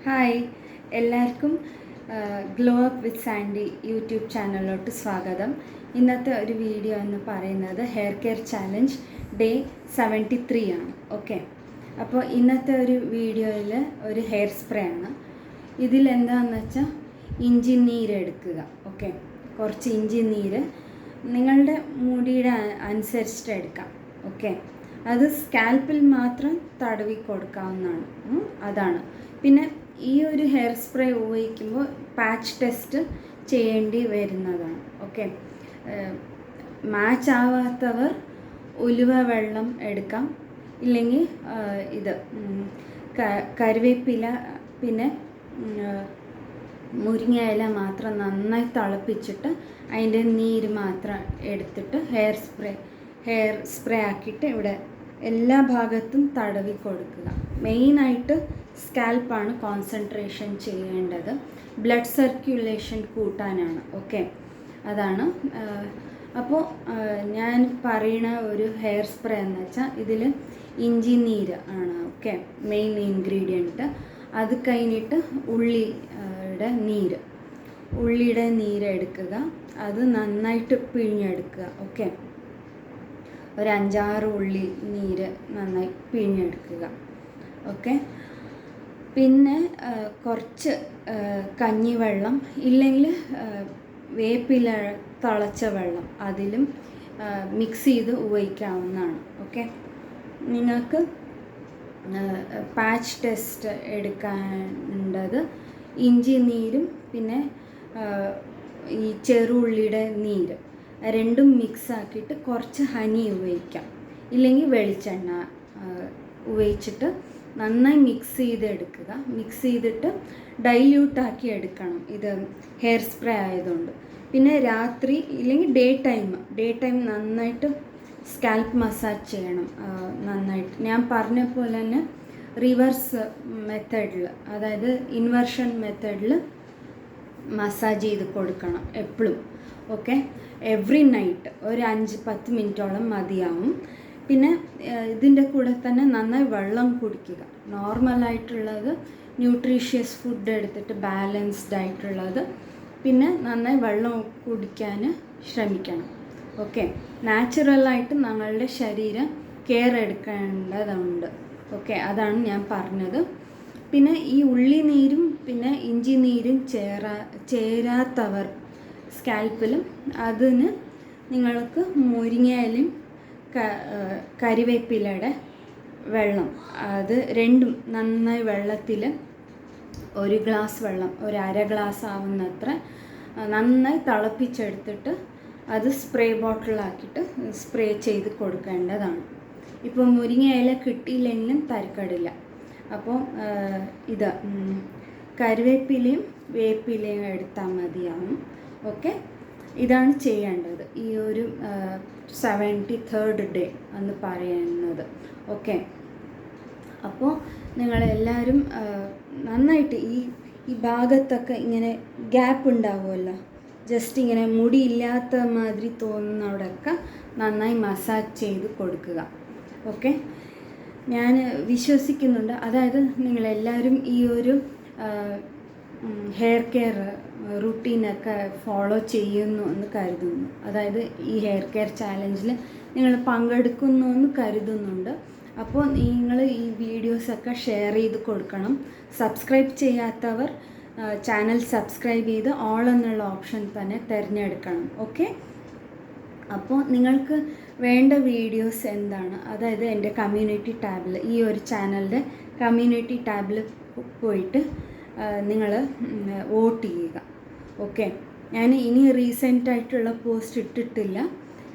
Hi, എല്ലാവർക്കും glow up with Sandy YouTube ചാനലിലോട്ട് സ്വാഗതം. ഇന്നത്തെ ഒരു വീഡിയോ എന്ന് പറയുന്നത് ഹെയർ കെയർ ചാലഞ്ച് ഡേ 73 ആണ്. ഓക്കെ, അപ്പോൾ ഇന്നത്തെ ഒരു വീഡിയോയിൽ ഒരു ഹെയർ സ്പ്രേ ആണ്. ഇതിലെന്താണെന്ന് വെച്ചാൽ ഇഞ്ചി നീര് എടുക്കുക. ഓക്കെ, കുറച്ച് ഇഞ്ചി നീര് നിങ്ങളുടെ മുടിയുടെ അനുസരിച്ചിട്ട് എടുക്കാം. ഓക്കെ, അത് സ്കാൽപ്പിൽ മാത്രം തടവി കൊടുക്കാവുന്നതാണ്. അതാണ്. പിന്നെ ഈ ഒരു ഹെയർ സ്പ്രേ ഉപയോഗിക്കുമ്പോൾ പാച്ച് ടെസ്റ്റ് ചെയ്യേണ്ടി വരുന്നതാണ്. ഓക്കെ, മാച്ച് ആവാത്തവർ ഉലുവ വെള്ളം എടുക്കാം, ഇല്ലെങ്കിൽ ഇത് കറിവേപ്പില പിന്നെ മുരിങ്ങ ഇല മാത്രം നന്നായി തിളപ്പിച്ചിട്ട് അതിൻ്റെ നീര് മാത്രം എടുത്തിട്ട് ഹെയർ സ്പ്രേ ആക്കിയിട്ട് ഇവിടെ എല്ലാ ഭാഗത്തും തടവി കൊടുക്കുക. മെയിനായിട്ട് സ്കാൽപ്പാണ് കോൺസെൻട്രേഷൻ ചെയ്യേണ്ടത്. ബ്ലഡ് സർക്യുലേഷൻ കൂട്ടാനാണ്. ഓക്കെ, അതാണ്. അപ്പോൾ ഞാൻ പറയുന്ന ഒരു ഹെയർ സ്പ്രേ എന്ന് വെച്ചാൽ ഇതിൽ ഇഞ്ചി നീര് ആണ്. Okay, main ingredient. അത് കഴിഞ്ഞിട്ട് ഉള്ളിയുടെ നീര് എടുക്കുക. അത് നന്നായിട്ട് പിഴിഞ്ഞെടുക്കുക. ഓക്കെ, ഒരു 5-6 ഉള്ളി നീര് നന്നായി പിഴിഞ്ഞെടുക്കുക. ഓക്കെ, പിന്നെ കുറച്ച് കഞ്ഞിവെള്ളം ഇല്ലെങ്കിൽ വേപ്പില തിളച്ച വെള്ളം അതിലും മിക്സ് ചെയ്ത് ഉപയോഗിക്കാവുന്നതാണ്. ഓക്കെ, നിങ്ങൾക്ക് പാച്ച് ടെസ്റ്റ് എടുക്കേണ്ടത് ഇഞ്ചി നീരും പിന്നെ ഈ ചെറുള്ളിയുടെ നീര് രണ്ടും മിക്സ് ആക്കിയിട്ട് കുറച്ച് ഹണി ഉപയോഗിക്കാം, ഇല്ലെങ്കിൽ വെളിച്ചെണ്ണ ഉപയോഗിച്ചിട്ട് നന്നായി മിക്സ് ചെയ്തെടുക്കുക. മിക്സ് ചെയ്തിട്ട് ഡൈല്യൂട്ടാക്കി എടുക്കണം, ഇത് ഹെയർ സ്പ്രേ ആയതുകൊണ്ട്. പിന്നെ രാത്രി ഇല്ലെങ്കിൽ ഡേ ടൈം നന്നായിട്ട് സ്കാൽപ്പ് മസാജ് ചെയ്യണം. നന്നായിട്ട് ഞാൻ പറഞ്ഞ പോലെ തന്നെ റിവേഴ്സ് മെത്തേഡിൽ, അതായത് ഇൻവേർഷൻ മെത്തേഡിൽ മസാജ് ചെയ്ത് കൊടുക്കണം എപ്പോഴും. ഓക്കെ, എവറി നൈറ്റ് ഒരു 5-10 മിനിറ്റോളം മതിയാവും. പിന്നെ ഇതിൻ്റെ കൂടെ തന്നെ നന്നായി വെള്ളം കുടിക്കുക. നോർമലായിട്ടുള്ളത് ന്യൂട്രീഷ്യസ് ഫുഡ് എടുത്തിട്ട് ബാലൻസ്ഡ് ആയിട്ടുള്ളത്, പിന്നെ നന്നായി വെള്ളം കുടിക്കാൻ ശ്രമിക്കണം. ഓക്കെ, നാച്ചുറലായിട്ട് ഞങ്ങളുടെ ശരീരം കെയർ എടുക്കേണ്ടതുണ്ട്. ഓക്കെ, അതാണ് ഞാൻ പറഞ്ഞത്. പിന്നെ ഈ ഉള്ളി നീരും പിന്നെ ഇഞ്ചി നീരും ചേരാത്തവർ സ്കാൽപ്പിലും അതിന് നിങ്ങൾക്ക് മുരിങ്ങയിലും കരിവേപ്പിലയുടെ വെള്ളം, അത് രണ്ടും നന്നായി വെള്ളത്തിൽ 1 ഗ്ലാസ് വെള്ളം, ഒരു 1/2 ഗ്ലാസ് ആവുന്നത്ര നന്നായി തിളപ്പിച്ചെടുത്തിട്ട് അത് സ്പ്രേ ബോട്ടിലാക്കിയിട്ട് സ്പ്രേ ചെയ്ത് കൊടുക്കേണ്ടതാണ്. ഇപ്പോൾ മുരിങ്ങ ഇല കിട്ടിയില്ലെങ്കിലും തരക്കേടില്ല. അപ്പോൾ ഇത് കറിവേപ്പിലയും വേപ്പിലയും എടുത്താൽ മതിയാവും. ഓക്കെ, ഇതാണ് ചെയ്യേണ്ടത് ഈ ഒരു 73rd ഡേ എന്ന് പറയുന്നത്. ഓക്കെ, അപ്പോൾ നിങ്ങളെല്ലാവരും നന്നായിട്ട് ഈ ഭാഗത്തൊക്കെ ഇങ്ങനെ ഗ്യാപ്പ് ഉണ്ടാവുമല്ലോ, ജസ്റ്റ് ഇങ്ങനെ മുടിയില്ലാത്ത മാതിരി തോന്നുന്നവിടെയൊക്കെ നന്നായി മസാജ് ചെയ്ത് കൊടുക്കുക. ഓക്കെ, ഞാൻ വിശ്വസിക്കുന്നുണ്ട്, അതായത് നിങ്ങളെല്ലാവരും ഈ ഒരു ഹെയർ കെയർ റുട്ടീനൊക്കെ ഫോളോ ചെയ്യുന്നു എന്ന് കരുതുന്നു. അതായത് ഈ ഹെയർ കെയർ ചാലഞ്ചിൽ നിങ്ങൾ പങ്കെടുക്കുന്നു എന്ന് കരുതുന്നുണ്ട്. അപ്പോൾ നിങ്ങൾ ഈ വീഡിയോസൊക്കെ ഷെയർ ചെയ്ത് കൊടുക്കണം. സബ്സ്ക്രൈബ് ചെയ്യാത്തവർ ചാനൽ സബ്സ്ക്രൈബ് ചെയ്ത് ഓൾ എന്നുള്ള ഓപ്ഷൻ തന്നെ തിരഞ്ഞെടുക്കണം. ഓക്കെ, അപ്പോൾ നിങ്ങൾക്ക് വേണ്ട വീഡിയോസ് എന്താണ്, അതായത് എൻ്റെ കമ്മ്യൂണിറ്റി ടാബിൽ, ഈ ഒരു ചാനലിൻ്റെ കമ്മ്യൂണിറ്റി ടാബിൽ പോയിട്ട് നിങ്ങൾ വോട്ട് ചെയ്യുക. ഓക്കെ, ഞാൻ ഇനി റീസെൻ്റായിട്ടുള്ള പോസ്റ്റ് ഇട്ടിട്ടില്ല.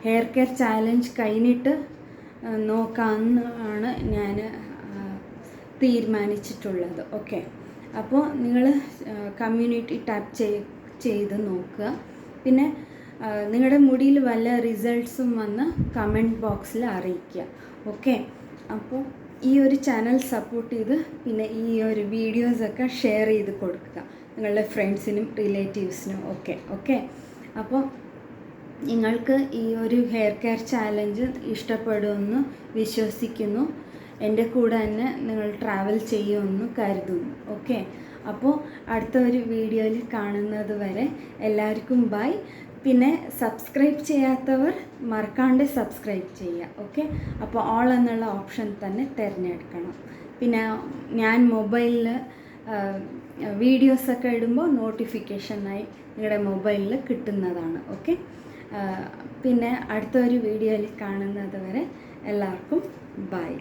ഹെയർ കെയർ ചാലഞ്ച് കഴിഞ്ഞിട്ട് നോക്കാമെന്നാണ് ഞാൻ തീരുമാനിച്ചിട്ടുള്ളത്. ഓക്കെ, അപ്പോൾ നിങ്ങൾ കമ്മ്യൂണിറ്റി ടാബ് ചെയ്ത് നോക്കുക. പിന്നെ നിങ്ങളുടെ മുടിയിൽ വല്ല റിസൾട്ട്സും വന്ന് കമൻറ്റ് ബോക്സിൽ അറിയിക്കുക. ഓക്കെ, അപ്പോൾ ഈ ഒരു ചാനൽ സപ്പോർട്ട് ചെയ്ത് പിന്നെ ഈ ഒരു വീഡിയോസൊക്കെ ഷെയർ ചെയ്ത് കൊടുക്കുക നിങ്ങളുടെ ഫ്രണ്ട്സിനും റിലേറ്റീവ്സിനും ഒക്കെ. ഓക്കെ, അപ്പോൾ നിങ്ങൾക്ക് ഈ ഒരു ഹെയർ കെയർ ചാലഞ്ച് ഇഷ്ടപ്പെടുമെന്ന് വിശ്വസിക്കുന്നു. എൻ്റെ കൂടെ തന്നെ നിങ്ങൾ ട്രാവൽ ചെയ്യുമെന്ന് കരുതുന്നു. ഓക്കെ, അപ്പോൾ അടുത്ത ഒരു വീഡിയോയിൽ കാണുന്നത് വരെ എല്ലാവർക്കും ബൈ. പിന്നെ സബ്സ്ക്രൈബ് ചെയ്യാത്തവർ മറക്കാണ്ട് സബ്സ്ക്രൈബ് ചെയ്യുക. ഓക്കെ, അപ്പോൾ ഓൾ എന്നുള്ള ഓപ്ഷൻ തന്നെ തിരഞ്ഞെടുക്കണം. പിന്നെ ഞാൻ മൊബൈലിൽ വീഡിയോസൊക്കെ ഇടുമ്പോൾ നോട്ടിഫിക്കേഷനായി നിങ്ങളുടെ മൊബൈലിൽ കിട്ടുന്നതാണ്. ഓക്കെ, പിന്നെ അടുത്ത ഒരു വീഡിയോയിൽ കാണുന്നത് വരെ എല്ലാവർക്കും ബൈ.